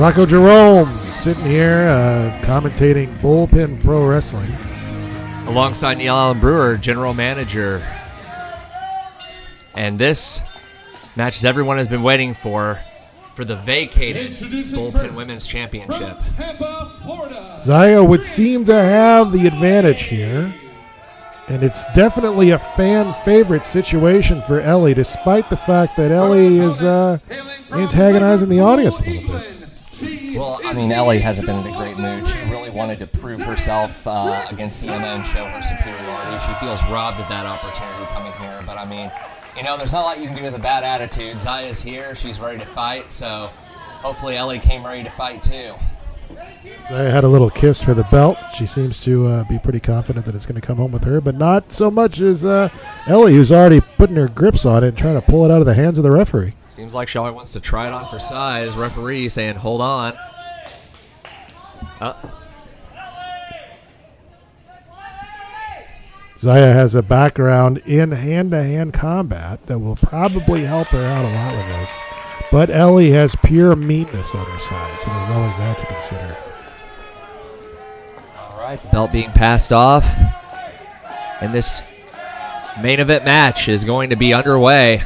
Rocco Jerome sitting here commentating Bullpen Pro Wrestling. Alongside Neil Allen Brewer, General Manager. And this match, as everyone has been waiting for the vacated Bullpen Women's Championship. Xia would seem to have the advantage here. And it's definitely a fan favorite situation for Ellie, despite the fact that Ellie is antagonizing the audience a little bit. Well, I mean, Ellie hasn't been in a great mood. She really wanted to prove herself against TNA and show her superiority. She feels robbed of that opportunity coming here. But, I mean, you know, there's not a lot you can do with a bad attitude. Xaya's here. She's ready to fight. So, hopefully Ellie came ready to fight, too. Xia had a little kiss for the belt. She seems to be pretty confident that it's going to come home with her, but not so much as Ellie, who's already putting her grips on it and trying to pull it out of the hands of the referee. Seems like Charlotte wants to try it on for size. Referee saying, hold on. Xia has a background in hand-to-hand combat that will probably help her out a lot with this. But Ellie has pure meanness on her side, so there's always that to consider. All right, the belt being passed off. And this main event match is going to be underway.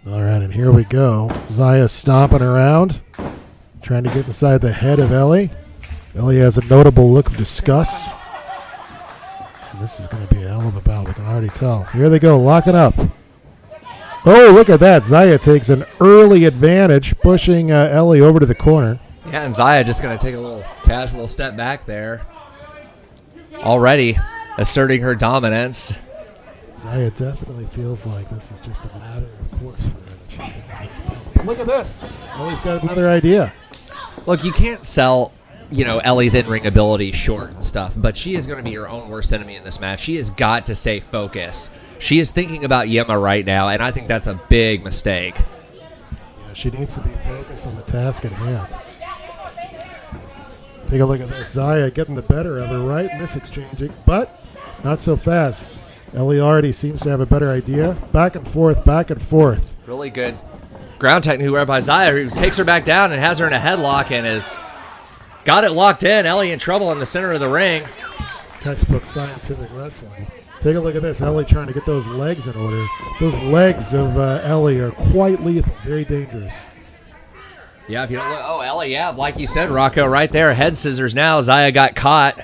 All right, and here we go. Xia stomping around, trying to get inside the head of Ellie. Ellie has a notable look of disgust. And this is going to be a hell of a bout, we can already tell. Here they go, locking up. Oh, look at that. Xia takes an early advantage, pushing Ellie over to the corner. Yeah, and Xia just going to take a little casual step back there. Already asserting her dominance. Xia definitely feels like this is just a matter of course for her that she's going to win this belt. But look at this. Ellie's got another idea. Look, you can't sell, you know, Ellie's in-ring ability short and stuff, but she is going to be her own worst enemy in this match. She has got to stay focused. She is thinking about Yema right now, and I think that's a big mistake. Yeah, she needs to be focused on the task at hand. Take a look at this. Xia getting the better of her right in this exchanging, but not so fast. Ellie already seems to have a better idea. Back and forth, back and forth. Really good ground technique by Xia, who takes her back down and has her in a headlock and has got it locked in. Ellie in trouble in the center of the ring. Textbook scientific wrestling. Take a look at this. Ellie trying to get those legs in order. Those legs of Ellie are quite lethal, very dangerous. Yeah, if you don't look. Oh, Ellie, yeah, like you said, Rocco, right there. Head scissors now. Xia got caught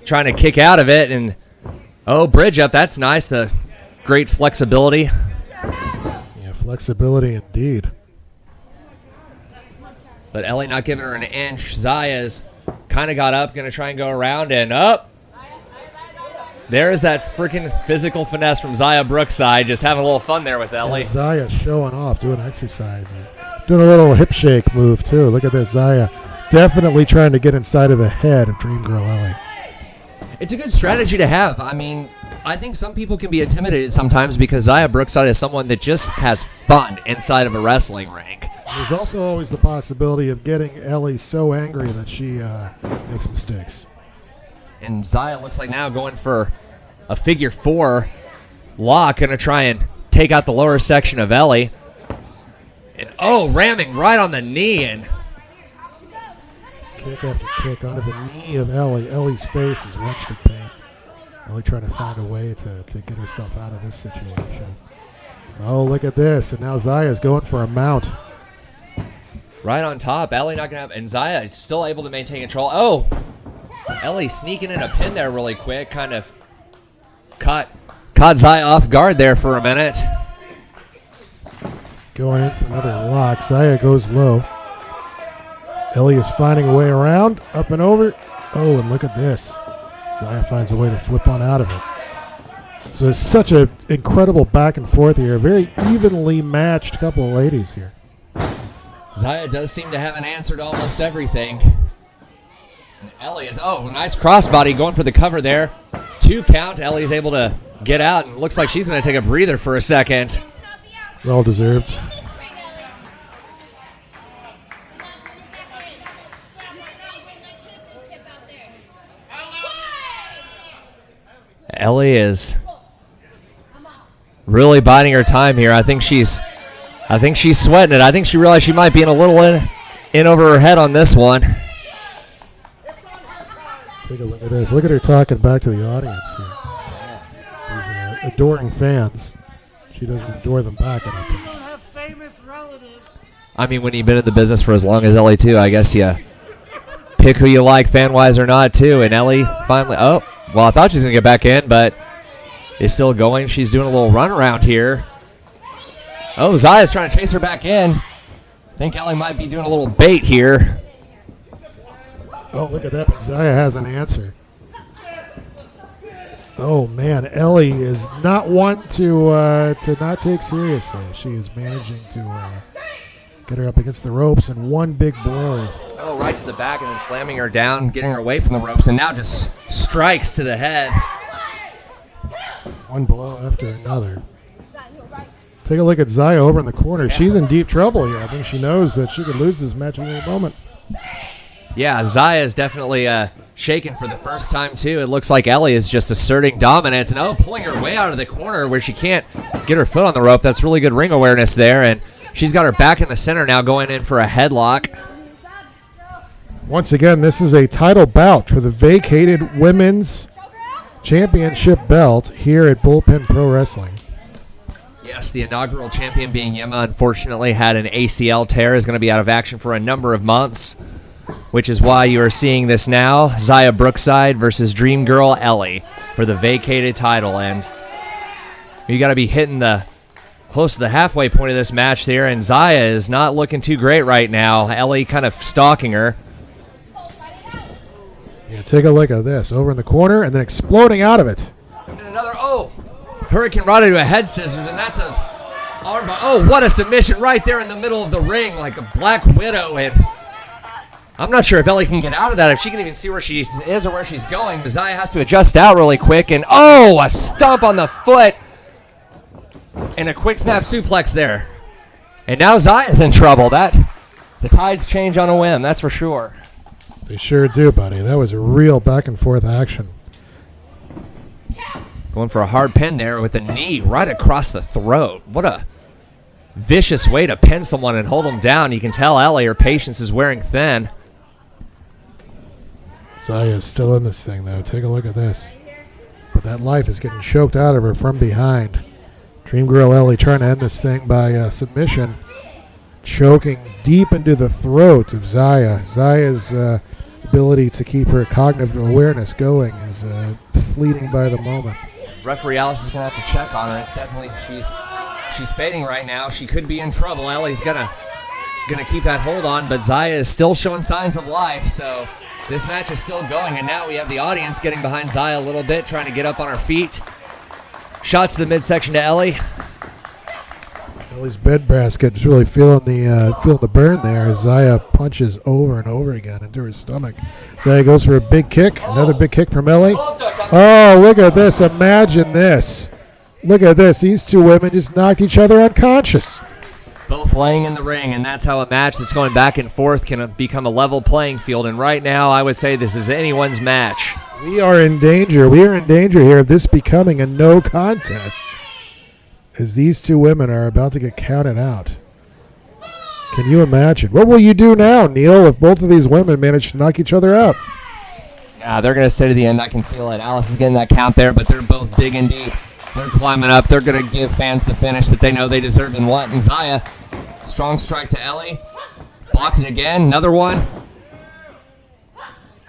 trying to kick out of it. And, oh, bridge up. That's nice. The great flexibility. Yeah, flexibility indeed. But Ellie not giving her an inch. Xaya's kind of got up, going to try and go around and up. There's that freaking physical finesse from Xia Brookside, just having a little fun there with Ellie. Yeah, Xia showing off, doing exercises. Doing a little hip shake move, too. Look at this. Xia definitely trying to get inside of the head of Dream Girl Ellie. It's a good strategy to have. I mean, I think some people can be intimidated sometimes because Xia Brookside is someone that just has fun inside of a wrestling ring. There's also always the possibility of getting Ellie so angry that she makes mistakes. And Xia looks like now going for a figure four lock, going to try and take out the lower section of Ellie. And, oh, ramming right on the knee. And kick after kick onto the knee of Ellie. Ellie's face is wrenched in pain. Ellie trying to find a way to get herself out of this situation. Oh, look at this. And now Xaya's going for a mount. Right on top. Ellie not going to have... And Xia still able to maintain control. Oh! Ellie sneaking in a pin there really quick. Kind of caught Xia off guard there for a minute. Going in for another lock. Xia goes low. Ellie is finding a way around. Up and over. Oh, and look at this. Xia finds a way to flip on out of it. So it's such an incredible back and forth here. A very evenly matched couple of ladies here. Xia does seem to have an answer to almost everything. And Ellie is, oh, nice crossbody going for the cover there. 2 count. Ellie's able to get out, and looks like she's going to take a breather for a second. Well deserved. Ellie is really biding her time here. I think I think she's sweating it. I think she realized she might be in a little in over her head on this one. Take a look at this. Look at her talking back to the audience here. These adoring fans. She doesn't adore them back, I don't think. I mean, when you've been in the business for as long as Ellie, too, I guess you pick who you like fan-wise or not, too. And Ellie finally, oh, well, I thought she was going to get back in, but is still going. She's doing a little run around here. Oh, Zaya's trying to chase her back in. I think Ellie might be doing a little bait here. Oh, look at that, but Xia has an answer. Oh, man, Ellie is not one to not take seriously. She is managing to get her up against the ropes in one big blow. Oh, right to the back and then slamming her down, getting her away from the ropes, and now just strikes to the head. One blow after another. Take a look at Xia over in the corner. She's in deep trouble here. I think she knows that she could lose this match at any moment. Yeah, Xia is definitely shaken for the first time, too. It looks like Ellie is just asserting dominance and, pulling her way out of the corner where she can't get her foot on the rope. That's really good ring awareness there, and she's got her back in the center now going in for a headlock. Once again, this is a title bout for the vacated Women's Championship belt here at Bullpen Pro Wrestling. Yes, the inaugural champion being Yema, unfortunately, had an ACL tear, is going to be out of action for a number of months, which is why you are seeing this now. Xia Brookside versus Dream Girl Ellie for the vacated title. And you got to be hitting the close to the halfway point of this match there, and Xia is not looking too great right now. Ellie kind of stalking her. Yeah, take a look at this. Over in the corner and then exploding out of it. And another, Hurricane Rana to a head scissors, and that's a armbar. Oh, what a submission right there in the middle of the ring like a Black Widow. And I'm not sure if Ellie can get out of that, if she can even see where she is or where she's going. But Xia has to adjust out really quick. And, a stomp on the foot. And a quick snap suplex there. And now Zaya's in trouble. The tides change on a whim, that's for sure. They sure do, buddy. That was a real back and forth action. Going for a hard pin there with a knee right across the throat. What a vicious way to pin someone and hold them down. You can tell Ellie, her patience is wearing thin. Zaya's still in this thing, though. Take a look at this. But that life is getting choked out of her from behind. Dream Girl Ellie trying to end this thing by submission. Choking deep into the throat of Xia. Zaya's ability to keep her cognitive awareness going is fleeting by the moment. Referee Alice is going to have to check on her. It's definitely, she's fading right now. She could be in trouble. Ellie's gonna keep that hold on, but Xia is still showing signs of life, so this match is still going, and now we have the audience getting behind Xia a little bit, trying to get up on her feet. Shots to the midsection to Ellie. Ellie's bed basket is really feeling the burn there as Xia punches over and over again into her stomach. Xia goes for a big kick. Another big kick from Ellie. Oh, look at this. Imagine this. Look at this. These two women just knocked each other unconscious. Both laying in the ring, and that's how a match that's going back and forth can become a level playing field. And right now, I would say this is anyone's match. We are in danger. We are in danger here of this becoming a no contest, as these two women are about to get counted out. Can you imagine? What will you do now, Neil, if both of these women manage to knock each other out? Yeah, they're going to stay to the end. I can feel it. Alice is getting that count there, but they're both digging deep. They're climbing up. They're going to give fans the finish that they know they deserve and want. And Xia, strong strike to Ellie. Blocked it again. Another one.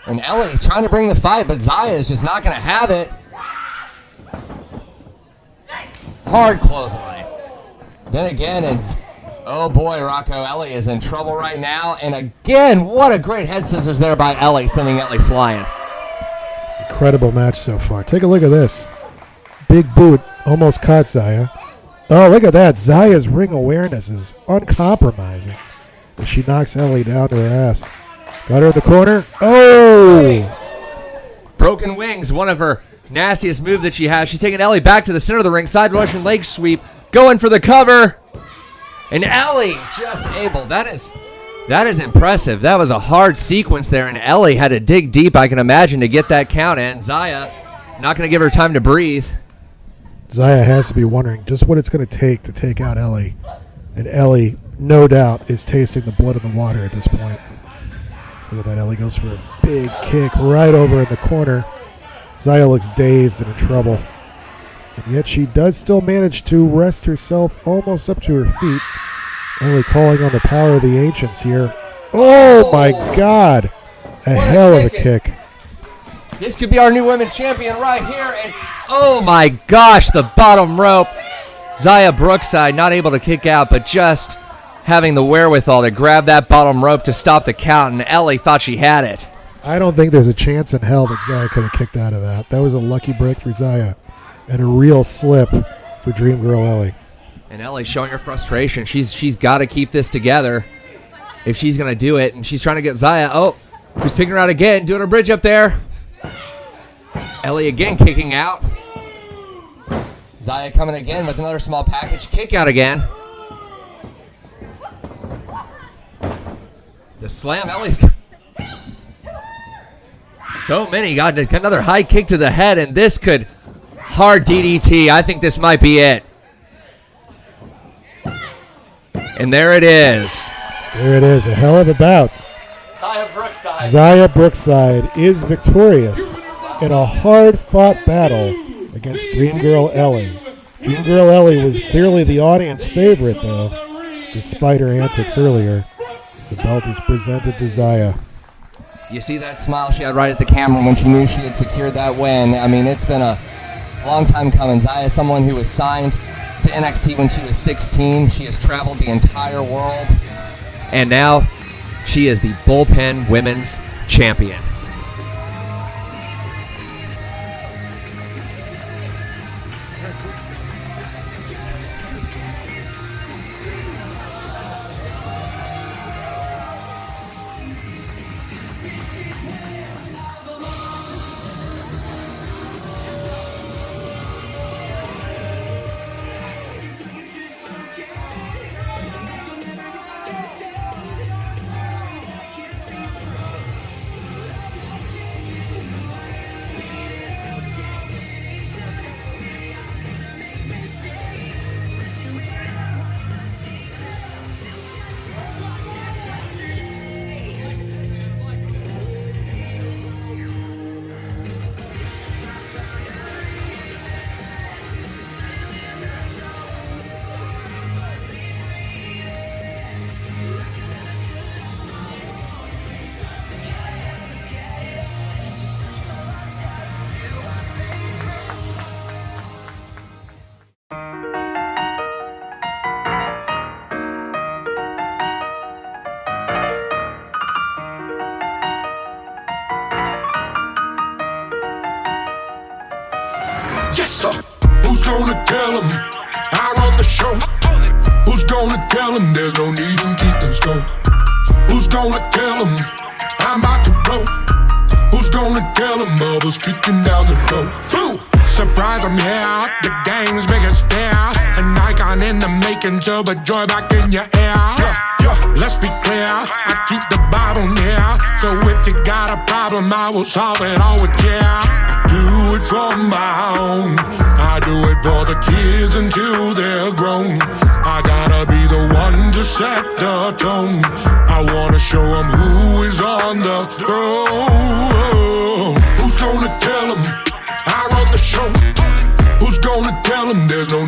And Ellie trying to bring the fight, but Xia is just not going to have it. Hard clothesline. Then again, it's, oh boy, Rocco, Ellie is in trouble right now. And again, what a great head scissors there by Ellie, sending Ellie flying. Incredible match so far. Take a look at this. Big boot almost caught Xia. Oh, look at that. Zaya's ring awareness is uncompromising as she knocks Ellie down to her ass. Got her in the corner. Oh! Broken wings, one of her nastiest move that she has. She's taking Ellie back to the center of the ring. Side Russian leg sweep. Going for the cover. And Ellie just able. That is impressive. That was a hard sequence there, and Ellie had to dig deep, I can imagine, to get that count in. Xia not going to give her time to breathe. Xia has to be wondering just what it's going to take out Ellie. And Ellie, no doubt, is tasting the blood in the water at this point. Look at that. Ellie goes for a big kick right over in the corner. Xia looks dazed and in trouble. And yet she does still manage to wrest herself almost up to her feet. Ellie calling on the power of the ancients here. Oh my God. A hell of a kick. This could be our new women's champion right here. And oh my gosh, the bottom rope. Xia Brookside not able to kick out, but just having the wherewithal to grab that bottom rope to stop the count, and Ellie thought she had it. I don't think there's a chance in hell that Xia could have kicked out of that. That was a lucky break for Xia and a real slip for Dream Girl Ellie. And Ellie showing her frustration. She's got to keep this together if she's going to do it, and she's trying to get Xia. Oh, she's picking her out again, doing a bridge up there. Ellie again kicking out. Xia coming again with another small package. Kick out again. The slam, Ellie's... So many. Got another high kick to the head, and this could... Hard DDT. I think this might be it. And there it is. There it is. A hell of a bout. Xia Brookside. Xia Brookside is victorious in a hard-fought battle against Dream Girl Ellie. Dream Girl Ellie was clearly the audience favorite, though, despite her antics earlier. The belt is presented to Xia. You see that smile she had right at the camera when she knew she had secured that win. I mean, it's been a long time coming. Xia is someone who was signed to NXT when she was 16. She has traveled the entire world. And now she is the bullpen women's champion. Yes, sir. Who's gonna tell him I run the show? Who's gonna tell him there's no need in keeping score? Who's gonna tell him I'm about to blow? Who's gonna tell him I was kicking down the door? Boo! Surprise, I'm here. The game's biggest fear. An icon in the making, so but joy back in your ear. Yeah, let's be clear. I keep the Bible near. So if you got a problem, I will solve it all with care. Do it for my own. I do it for the kids until they're grown. I gotta be the one to set the tone. I wanna show them who is on the throne. Who's gonna tell them I run the show? Who's gonna tell them there's no